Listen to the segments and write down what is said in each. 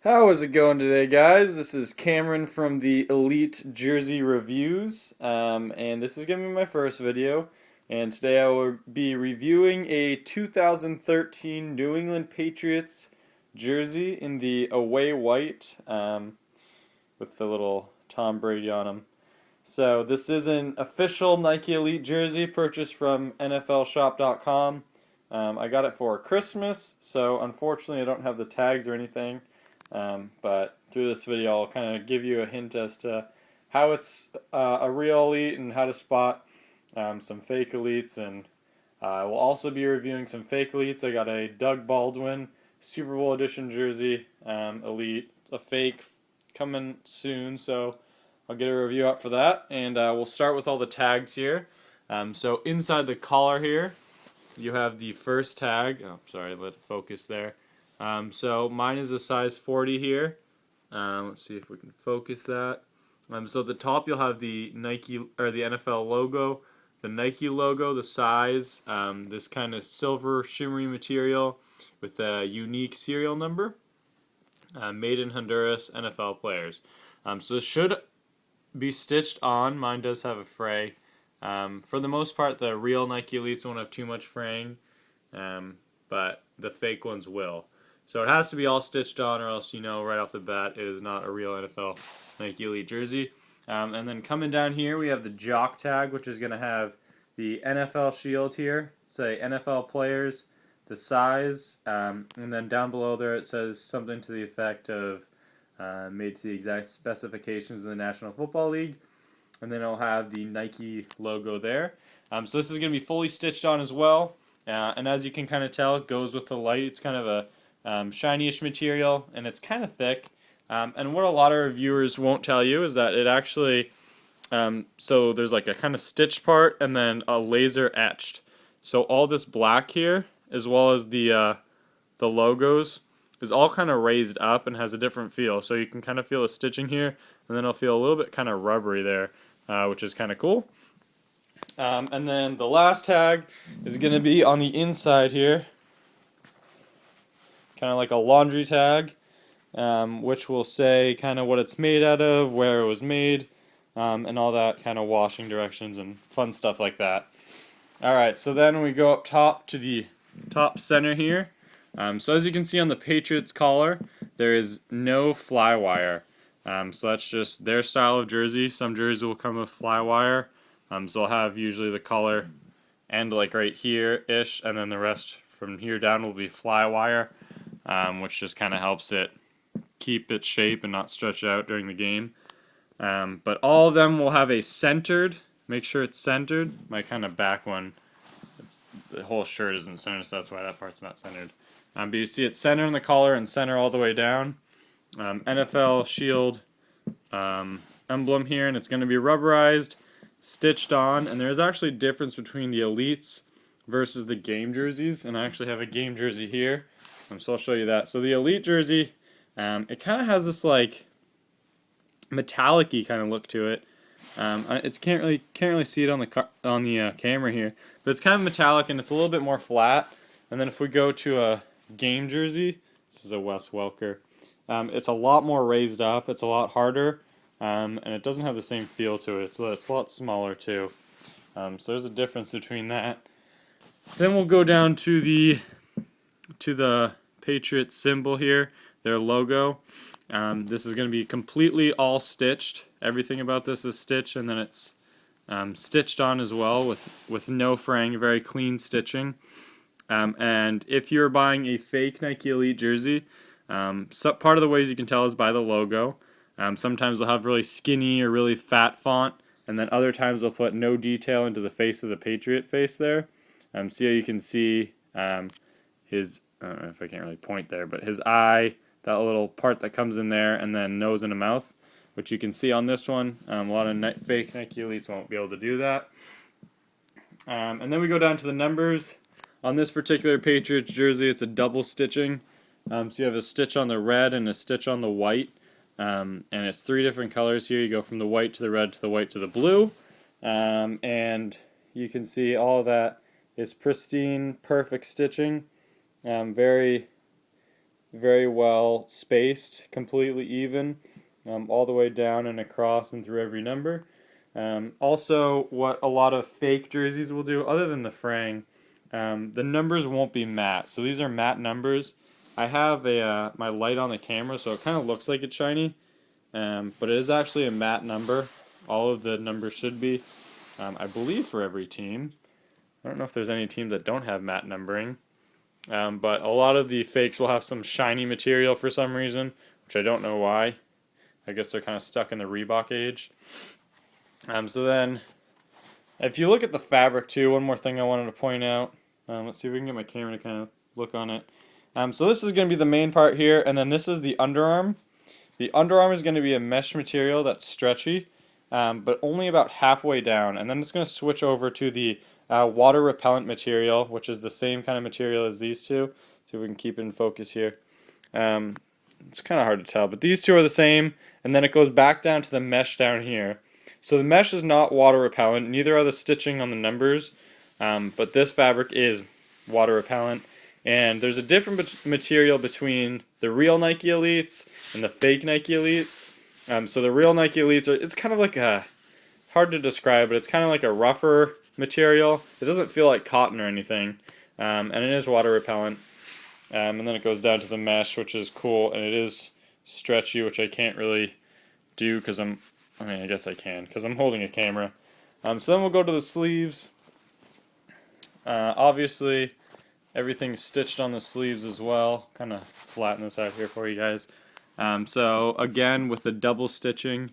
How is it going today, guys? This is Cameron from the Elite Jersey Reviews, and this is going to be my first video. And today I will be reviewing a 2013 New England Patriots jersey in the away white with the little Tom Brady on them. So this is an official Nike Elite jersey purchased from NFLshop.com. I got it for Christmas, so unfortunately I don't have the tags or anything. But through this video, I'll kind of give you a hint as to how it's a real elite and how to spot some fake elites. And I will also be reviewing some fake elites. I got a Doug Baldwin Super Bowl edition jersey elite, a fake coming soon. So I'll get a review out for that. And we'll start with all the tags here. So inside the collar here, you have the first tag. Oh, sorry, let it focus there. So mine is a size 40 here. Let's see if we can focus that. So at the top you'll have the Nike or the NFL logo, the Nike logo, the size, this kind of silver shimmery material with a unique serial number. Made in Honduras, NFL players. So this should be stitched on. Mine does have a fray. For the most part, the real Nike Elites won't have too much fraying, but the fake ones will. So it has to be all stitched on, or else you know right off the bat it is not a real NFL Nike Elite jersey. And then coming down here, we have the jock tag, which is going to have the NFL shield here, say NFL players, the size, and then down below there it says something to the effect of made to the exact specifications of the National Football League. And then it'll have the Nike logo there. So this is going to be fully stitched on as well. And as you can kind of tell, it goes with the light. It's kind of a shiny-ish material, and it's kind of thick. And what a lot of reviewers won't tell you is that it actually, so there's like a kind of stitched part and then a laser etched. So all this black here, as well as the logos, is all kind of raised up and has a different feel. So you can kind of feel the stitching here, and then it'll feel a little bit kind of rubbery there, which is kind of cool. And then the last tag is going to be on the inside here, kind of like a laundry tag, which will say kind of what it's made out of, where it was made, and all that kind of washing directions and fun stuff like that. Alright, so then we go up top to the top center here. So as you can see on the Patriots collar, there is no fly wire. So that's just their style of jersey. Some jerseys will come with fly wire. So I'll have usually the collar end like right here-ish, and then the rest from here down will be fly wire, which just kind of helps it keep its shape and not stretch out during the game. But all of them will have a centered, make sure it's centered. My kind of back one, the whole shirt isn't centered, so that's why that part's not centered. But you see it center in the collar and center all the way down. NFL shield emblem here, and it's going to be rubberized, stitched on, and there's actually a difference between the Elites versus the game jerseys, and I actually have a game jersey here, so I'll show you that. So the Elite jersey, it kind of has this like metallic-y kind of look to it. It can't really see it on the camera here, but it's kind of metallic and it's a little bit more flat. And then if we go to a game jersey, this is a Wes Welker. It's a lot more raised up. It's a lot harder, and it doesn't have the same feel to it. It's a lot smaller too. So there's a difference between that. Then we'll go down to the Patriots symbol here, their logo. This is going to be completely all stitched. Everything about this is stitched, and then it's stitched on as well with no fraying, very clean stitching. And if you're buying a fake Nike Elite jersey, so part of the ways you can tell is by the logo. Sometimes they'll have really skinny or really fat font, and then other times they'll put no detail into the face of the Patriot face there. So you can see his, I don't know if I can't really point there, but his eye, that little part that comes in there, and then nose and a mouth, which you can see on this one. A lot of fake Nike Elites won't be able to do that. And then we go down to the numbers. On this particular Patriots jersey, it's a double stitching. So you have a stitch on the red and a stitch on the white. And it's 3 different colors here. You go from the white to the red to the white to the blue. And you can see all of that is pristine, perfect stitching. Very very well spaced, completely even, all the way down and across and through every number. Also, what a lot of fake jerseys will do, other than the fraying, the numbers won't be matte. So these are matte numbers. I have my light on the camera, so it kind of looks like it's shiny, but it is actually a matte number. All of the numbers should be, I believe, for every team. I don't know if there's any teams that don't have matte numbering, but a lot of the fakes will have some shiny material for some reason, which I don't know why. I guess they're kind of stuck in the Reebok age. So then, if you look at the fabric too, one more thing I wanted to point out. Let's see if we can get my camera to kind of look on it. So this is going to be the main part here, and then this is the underarm. The underarm is going to be a mesh material that's stretchy, but only about halfway down, and then it's going to switch over to the water repellent material, which is the same kind of material as these two. See if we can keep it in focus here. It's kind of hard to tell, but these two are the same, and then it goes back down to the mesh down here. So the mesh is not water repellent, neither are the stitching on the numbers, but this fabric is water repellent. And there's a different material between the real Nike Elites and the fake Nike Elites. So the real Nike Elites it's kind of like hard to describe, but it's kind of like a rougher material. It doesn't feel like cotton or anything, and it is water repellent. And then it goes down to the mesh, which is cool, and it is stretchy, which I can't really do because I guess I can because I'm holding a camera. So then we'll go to the sleeves. Obviously, everything's stitched on the sleeves as well. Kind of flatten this out here for you guys. So again, with the double stitching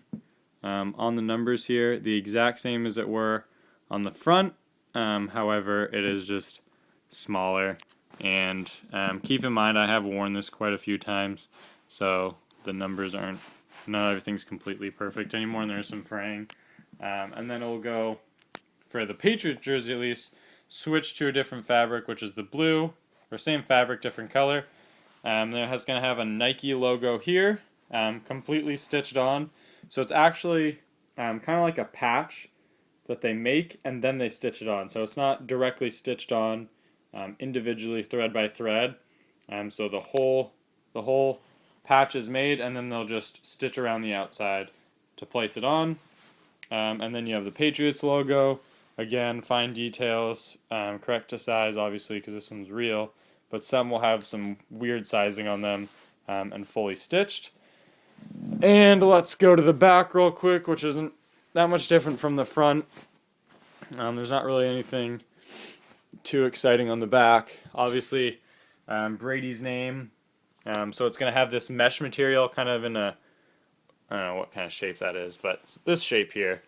on the numbers here, the exact same as it were on the front. However, it is just smaller. And keep in mind, I have worn this quite a few times, so the numbers not everything's completely perfect anymore, and there's some fraying. And then it'll go, for the Patriots jersey at least, switch to a different fabric, which is the blue, or same fabric, different color. It's going to have a Nike logo here, completely stitched on. So it's actually kind of like a patch that they make, and then they stitch it on. So it's not directly stitched on individually, thread by thread. So the whole patch is made, and then they'll just stitch around the outside to place it on. And then you have the Patriots logo. Again, fine details, correct to size, obviously, because this one's real. But some will have some weird sizing on them, and fully stitched. And let's go to the back real quick, which isn't that much different from the front. There's not really anything too exciting on the back. Obviously, Brady's name. So it's going to have this mesh material kind of in a, I don't know what kind of shape that is, but this shape here.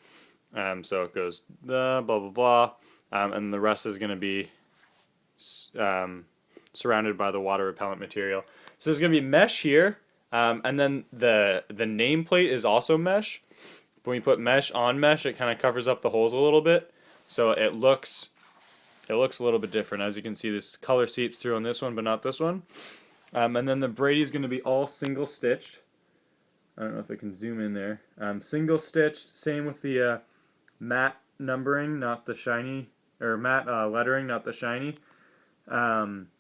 So it goes the blah, blah, blah. And the rest is going to be surrounded by the water repellent material. So there's going to be mesh here. And then the nameplate is also mesh. But when you put mesh on mesh, it kind of covers up the holes a little bit. So it looks a little bit different. As you can see, this color seeps through on this one, but not this one. And then the Brady's going to be all single stitched. I don't know if I can zoom in there. Single stitched, same with the matte numbering, not the shiny, or matte lettering, not the shiny.